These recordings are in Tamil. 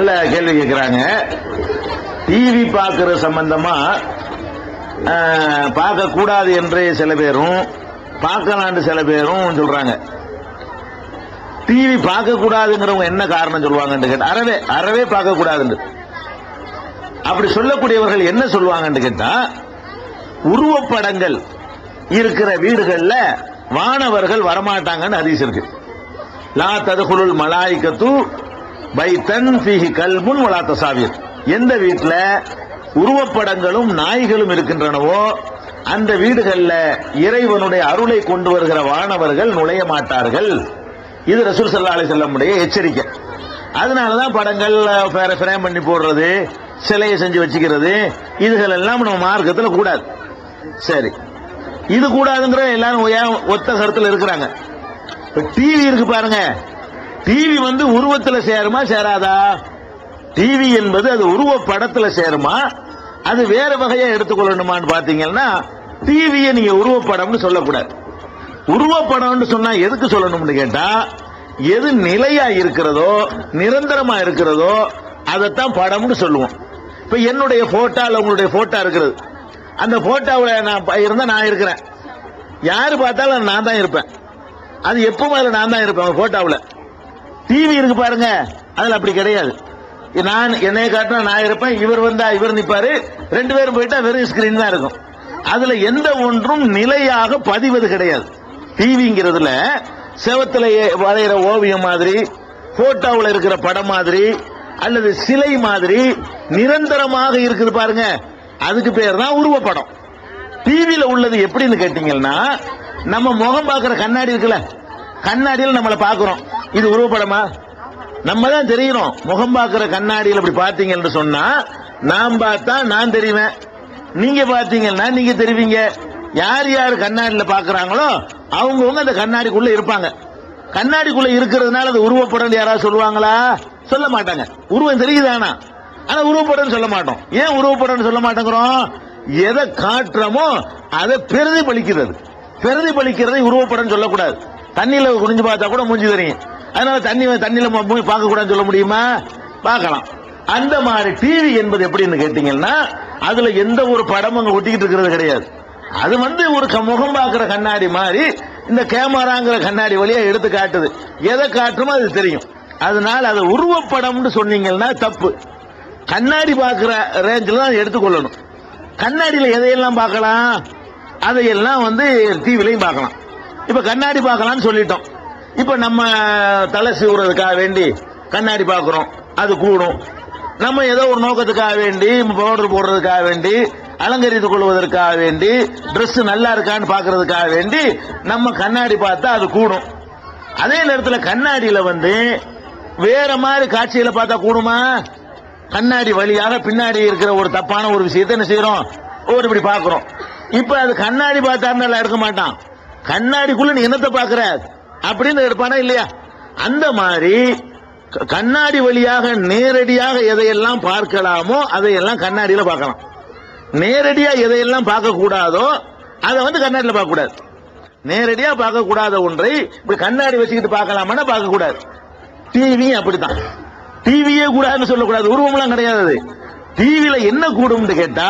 நல்ல கேள்வி கேட்கிறாங்க. டிவி பார்க்கிற சம்பந்தமா பார்க்க கூடாது என்று சில பேரும் பார்க்கலான்னு சில பேரும் சொல்றாங்க. டிவி பார்க்க கூடாதுங்கிறவங்க என்ன காரணம் சொல்லுவாங்கன்னு கேட்டா அறவே பார்க்க கூடாதுன்னு. அப்படி சொல்லக்கூடியவர்கள் என்ன சொல்லுவாங்கன்னு கேட்டா, உருவப்படங்கள் இருக்கிற வீடுகள்ல வானவர்கள் வரமாட்டாங்கன்னு ஹதீஸ் இருக்கு. லா ததுகுலுல் மலாயிகத்து பைத்தன் ஃபீஹி கல்புன் வலா தசாவீர். எந்த வீட்டுல உருவப்படங்களும் நாய்களும் இருக்கின்றனவோ அந்த வீடுகள்ல இறைவனுடைய அருளை கொண்டு வருகிற வானவர்கள் நுழைய மாட்டார்கள். இது ரசூல் ஸல்லல்லாஹு அலைஹி வஸல்லம் உடைய எச்சரிக்கை. அதனாலதான் படங்கள் ஃப்ரேம் பண்ணி போடுறது, சிலையை செஞ்சு வச்சுக்கிறது, இதுகள் எல்லாம் நம்ம மார்க்கத்துல கூடாது. சரி, இது கூடாதுங்கிற எல்லாரும் ஒத்த கருத்துல இருக்கிறாங்க. டிவி இருக்கு பாருங்க, டிவி உருவத்துல சேருமா சேராதா? டிவி என்பது அது உருவ படத்துல சேருமா, அது வேற வகையா எடுத்துக்கொள்ளணுமான்னு பாத்தீங்கன்னா, டிவியை நீங்க உருவப்படம்னு சொல்லக்கூடாது. உருவப்படம்னு சொன்னா எதுக்கு சொல்லணும்னு கேட்டா, எது நிலையா இருக்கிறதோ நிரந்தரமா இருக்கிறதோ அதைத்தான் படம்னு சொல்லுவோம். இப்ப என்னுடைய போட்டோ உங்களுடைய போட்டோ இருக்கிறது, அந்த போட்டோவில் நான் இருந்தா நான் இருக்கிறேன், யாரு பார்த்தாலும் நான் தான் இருப்பேன், அது எப்பவும் அதுல நான் தான் இருப்பேன் போட்டோவில். டிவி இருக்கு பாருங்க, அதுல அப்படி கிடையாது. நான் என்னைய காட்டினா நான் இருப்பேன், இவர் வந்தா இவர் நிப்பாரு, ரெண்டு பேரும் போயிட்டா வெறும் ஸ்கிரீன் தான் இருக்கும். அதுல எந்த ஒன்றும் நிலையாக பதிவது கிடையாது. டிவிங்கிறதுல செவத்துல வரைகிற ஓவியம் மாதிரி, போட்டோவில் இருக்கிற படம் மாதிரி அல்லது சிலை மாதிரி நிரந்தரமாக இருக்குது பாருங்க, அதுக்கு பேர் தான் உருவப்படம். டிவியில உள்ளது எப்படின்னு கேட்டீங்கன்னா, நம்ம முகம் பார்க்கிற கண்ணாடி இருக்குல்ல, கண்ணாடியில் நம்மளை பார்க்கிறோம், இது உருவப்படமா? நம்ம தான் தெரியணும். முகம் பார்க்கிற கண்ணாடியில் அப்படி பார்த்தீங்கன்னு சொன்னா, நான் பார்த்தா நான் தெரிவேன், நீங்க பார்த்தீங்கன்னா நீங்க தெரிவீங்க. யார் யார் கண்ணாடியில் பார்க்கறாங்களோ அவங்க அந்த கண்ணாடிக்குள்ள இருப்பாங்க. கண்ணாடிக்குள்ள இருக்கிறதுனால அது உருவப்படம் யாராவது சொல்லுவாங்களா? சொல்ல மாட்டாங்க. உருவம் தெரியுதானா, ஆனா உருவப்படம் சொல்ல மாட்டோம். ஏன் உருவப்படம் சொல்ல மாட்டேங்கிறோம்? எதை காட்டுறோமோ அதை பிரதிபலிக்கிறது. பிரதிபலிக்கிறதை உருவப்படம் சொல்லக்கூடாது. தண்ணியில குனிஞ்சு பார்த்தா கூட மூஞ்சி தெரியும், அதனால தண்ணியில பார்க்க கூடாதுன்னு சொல்ல முடியுமா? பார்க்கலாம். அந்த மாதிரி டிவி என்பது எப்படின்னு கேட்டீங்கன்னா, அதுல எந்த ஒரு படமும் அங்க ஒட்டிக்கிட்டு இருக்கிறது கிடையாது. அது ஒரு முகம் பார்க்கிற கண்ணாடி மாதிரி இந்த கேமராங்கிற கண்ணாடி வழியா எடுத்து காட்டுது. எதை காட்டுமோ அது தெரியும். அதனால அது உருவப்படம்னு சொன்னீங்கன்னா தப்பு. கண்ணாடி பார்க்கிற ரேஞ்சில் தான் எடுத்துக்கொள்ளணும். கண்ணாடியில எதையெல்லாம் பார்க்கலாம், அதையெல்லாம் டிவிலையும் பார்க்கலாம். இப்ப கண்ணாடி பார்க்கலாம்னு சொல்லிட்டோம். இப்ப நம்ம தலை சீவுறதுக்காக வேண்டி கண்ணாடி பார்க்கிறோம், அது கூடும். நம்ம ஏதோ ஒரு நோக்கத்துக்காக வேண்டி, பவுடர் போடுறதுக்காக வேண்டி, அலங்கரித்துக் கொள்வதற்காக வேண்டி, டிரெஸ் நல்லா இருக்கான்னு பாக்குறதுக்காக வேண்டி நம்ம கண்ணாடி பார்த்தா அது கூடும். அதே நேரத்தில் கண்ணாடியில வேற மாதிரி காட்சியில பார்த்தா கூடுமா? கண்ணாடி வழியாக பின்னாடி இருக்கிற ஒரு தப்பான ஒரு விஷயத்தை என்ன செய்யறோம், இப்படி பாக்குறோம். இப்ப அது கண்ணாடி பார்த்தா நல்லா இருக்க மாட்டான், கண்ணாடிக்குள்ள நீ என்னத்தை பாக்குற அப்படின்னு எடுப்பானா இல்லையா? அந்த மாதிரி கண்ணாடி வழியாக நேரடியாக எதையெல்லாம் பார்க்கலாமோ அதையெல்லாம் கண்ணாடியில பார்க்கலாம். நேரடியா எதையெல்லாம் பார்க்க கூடாதோ அதை கண்ணாடியில பார்க்க கூடாது. நேரடியா பார்க்க கூடாத ஒன்றை இப்படி கண்ணாடி வச்சுக்கிட்டு பார்க்கலாமா? பார்க்க கூடாது. டிவி அப்படித்தான். டிவியே கூடாதுன்னு சொல்லக்கூடாது, உருவம்லாம் கிடையாது. டிவியில என்ன கூடும் கேட்டா,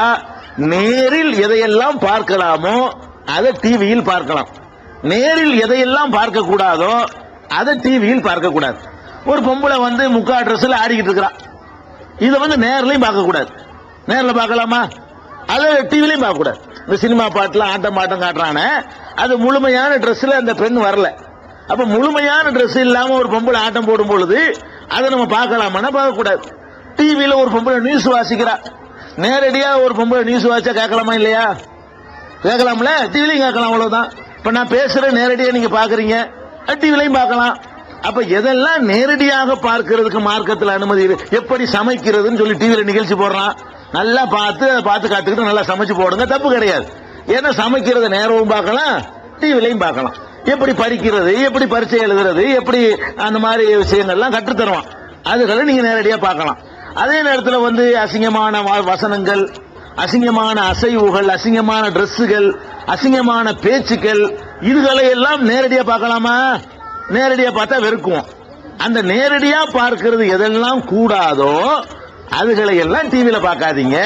நேரில் எதையெல்லாம் பார்க்கலாமோ அதை டிவியில் பார்க்கலாம், நேரில் எதையெல்லாம் பார்க்க கூடாதோ அதை டிவியில் பார்க்க கூடாது. ஒரு பொம்பளை முக்கா ட்ரெஸ்ல ஆடிக்கிட்டு இருக்கிறான், இதை நேர்லயும் பார்க்க கூடாது. நேர்ல பார்க்கலாமா? அது டிவிலையும் பார்க்க கூடாது. இந்த சினிமா பாட்டுல ஆட்டம் பாட்டம் காட்டுறான, அது முழுமையான ட்ரெஸ்ல அந்த பெண் வரல. அப்ப முழுமையான ட்ரெஸ் இல்லாம ஒரு பொம்பளை ஆட்டம் போடும் பொழுது அதை நம்ம பார்க்கலாமா? பார்க்க கூடாது. டிவியில ஒரு பொம்பளை நியூஸ் வாசிக்கிறா, நேரடியா ஒரு பொம்பளை நியூஸ் வாசிச்சா கேட்கலாமா இல்லையா? கேட்கலாம்ல, டிவிலையும் கேட்கலாம், அவ்வளவுதான். இப்ப நான் பேசுறேன், நேரடியா நீங்க பாக்குறீங்க, டிவிலையும் பார்க்கலாம். அப்ப எதெல்லாம் நேரடியாக பார்க்கிறதுக்கு மார்க்கத்தில் அனுமதி? எப்படி சமைக்கிறதுன்னு சொல்லி டிவியில நிகழ்ச்சி போடுறான், நல்லா பார்த்து காத்துக்கிட்டு நல்லா சமைச்சு போடுங்க, தப்பு கிடையாது. ஏன்னா சமைக்கிறத நேரமும் பார்க்கலாம், டிவிலையும் பார்க்கலாம். எப்படி பறிக்கிறது, எப்படி பரீட்சை எழுதுறது, எப்படி அந்த மாதிரி விஷயங்கள்லாம் கற்றுத்தருவான், அதுகளை நீங்க நேரடியா பார்க்கலாம். அதே நேரத்தில் அசிங்கமான வசனங்கள், அசிங்கமான அசைவுகள், அசிங்கமான டிரெஸ்ஸுகள், அசிங்கமான பேச்சுக்கள், இதுகளை எல்லாம் நேரடியா பார்க்கலாமா? நேரடியா பார்த்தா வெறுக்குவோம். அந்த நேரடியா பார்க்கிறது எதெல்லாம் கூடாதோ அதுகளை எல்லாம் டிவியில பார்க்காதீங்க.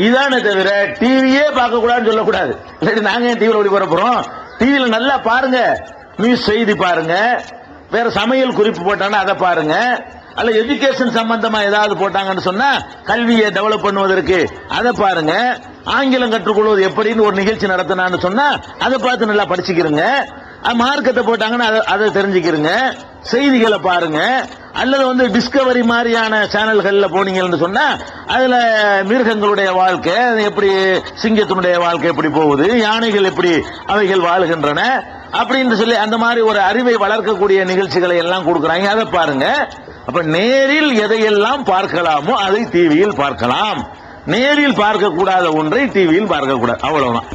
இதானே தவிர டிவியே பார்க்க கூடாதுன்னு சொல்லக்கூடாது. இல்லாட்டி நாங்க ஏன் டிவியில ஓடி போறோம்? டிவியில நல்லா பாருங்க, நியூஸ் செய்தி பாருங்க, வேற சமையல் குறிப்பு போட்டாங்கன்னா அதை பாருங்க, அல்ல எஜுகேஷன் சம்பந்தமா ஏதாவது போட்டாங்கன்னு சொன்னா கல்வியை டெவலப் பண்ணுவதற்கு அதை பாருங்க, ஆங்கிலம் கற்றுக்கொள்வது எப்படின்னு ஒரு நிகழ்ச்சி நடத்தினான்னு சொன்னா அதை பார்த்து நல்லா படிச்சுக்கிறங்க, மார்க்கத்தை போட்டாங்கன்னா அதை தெரிஞ்சுக்கிறங்க, செய்திகளை பாருங்க. அல்லது டிஸ்கவரி மாதிரியான சேனல்கள்ல போனீங்கன்னு சொன்னா அதுல மிருகங்களுடைய வாழ்க்கை எப்படி, சிங்கத்தினுடைய வாழ்க்கை எப்படி போகுது, யானைகள் எப்படி அவைகள் வாழ்கின்றன அப்படின்னு சொல்லி அந்த மாதிரி ஒரு அறிவை வளர்க்கக்கூடிய நிகழ்ச்சிகளை எல்லாம் கொடுக்கறாங்க, அதை பாருங்க. அப்ப நேரில் எதையெல்லாம் பார்க்கலாமோ அதை டிவியில் பார்க்கலாம், நேரில் பார்க்கக்கூடாத ஒன்றை டிவியில் பார்க்கக்கூடாது, அவ்வளவுதான்.